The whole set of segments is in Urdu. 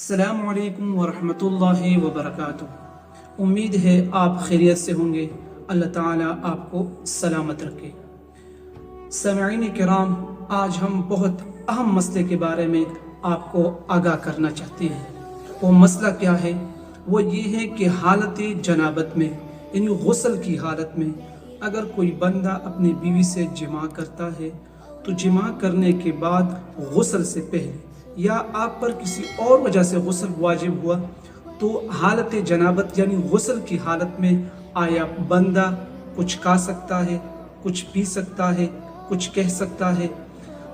السلام علیکم ورحمۃ اللہ وبرکاتہ۔ امید ہے آپ خیریت سے ہوں گے۔ اللہ تعالیٰ آپ کو سلامت رکھے۔ سامعین کرام، آج ہم بہت اہم مسئلے کے بارے میں آپ کو آگاہ کرنا چاہتے ہیں۔ وہ مسئلہ کیا ہے؟ وہ یہ ہے کہ حالت جنابت میں، یعنی غسل کی حالت میں، اگر کوئی بندہ اپنی بیوی سے جماع کرتا ہے تو جماع کرنے کے بعد غسل سے پہلے یا آپ پر کسی اور وجہ سے غسل واجب ہوا تو حالت جنابت یعنی غسل کی حالت میں آیا بندہ کچھ کھا سکتا ہے، کچھ پی سکتا ہے، کچھ کہہ سکتا ہے؟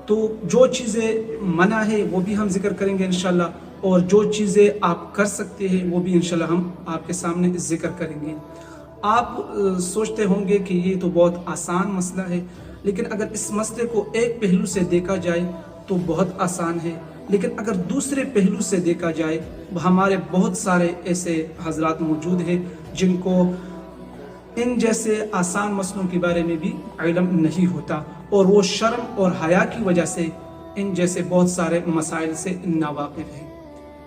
تو جو چیزیں منع ہے وہ بھی ہم ذکر کریں گے انشاءاللہ، اور جو چیزیں آپ کر سکتے ہیں وہ بھی انشاءاللہ ہم آپ کے سامنے ذکر کریں گے۔ آپ سوچتے ہوں گے کہ یہ تو بہت آسان مسئلہ ہے، لیکن اگر اس مسئلے کو ایک پہلو سے دیکھا جائے تو بہت آسان ہے، لیکن اگر دوسرے پہلو سے دیکھا جائے ہمارے بہت سارے ایسے حضرات موجود ہیں جن کو ان جیسے آسان مسئلوں کے بارے میں بھی علم نہیں ہوتا، اور وہ شرم اور حیا کی وجہ سے ان جیسے بہت سارے مسائل سے ناواقف ہیں۔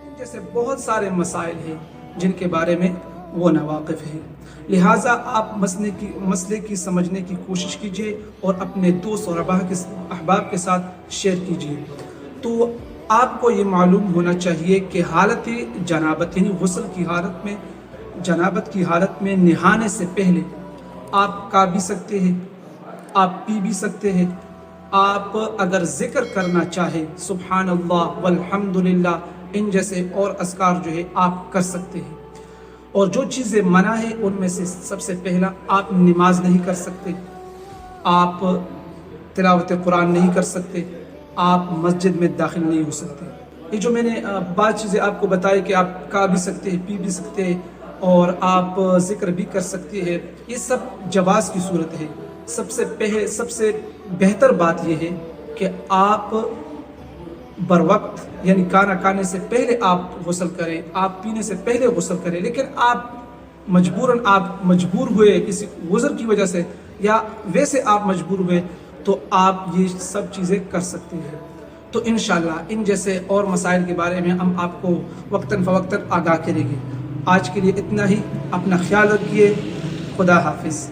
ان جیسے بہت سارے مسائل ہیں جن کے بارے میں وہ ناواقف ہیں، لہٰذا آپ مسئلے کی سمجھنے کی کوشش کیجئے اور اپنے دوست اور احباب کے ساتھ شیئر کیجئے۔ تو آپ کو یہ معلوم ہونا چاہیے کہ حالت جنابت یعنی غسل کی حالت میں، جنابت کی حالت میں نہانے سے پہلے آپ کھا بھی سکتے ہیں، آپ پی بھی سکتے ہیں، آپ اگر ذکر کرنا چاہیں سبحان اللہ والحمد للہ ان جیسے اور اذکار جو ہے آپ کر سکتے ہیں۔ اور جو چیزیں منع ہے ان میں سے سب سے پہلا، آپ نماز نہیں کر سکتے، آپ تلاوت قرآن نہیں کر سکتے، آپ مسجد میں داخل نہیں ہو سکتے۔ یہ جو میں نے بعض چیزیں آپ کو بتائی کہ آپ کھا بھی سکتے ہیں، پی بھی سکتے ہیں اور آپ ذکر بھی کر سکتے ہیں، یہ سب جواز کی صورت ہے۔ سب سے بہتر بات یہ ہے کہ آپ بروقت یعنی کھانا کھانے سے پہلے آپ غسل کریں، آپ پینے سے پہلے غسل کریں، لیکن آپ مجبور ہوئے کسی عذر کی وجہ سے یا ویسے آپ مجبور ہوئے تو آپ یہ سب چیزیں کر سکتے ہیں۔ تو انشاءاللہ ان جیسے اور مسائل کے بارے میں ہم آپ کو وقتاً فوقتاً آگاہ کریں گے۔ آج کے لیے اتنا ہی، اپنا خیال رکھیے، خدا حافظ۔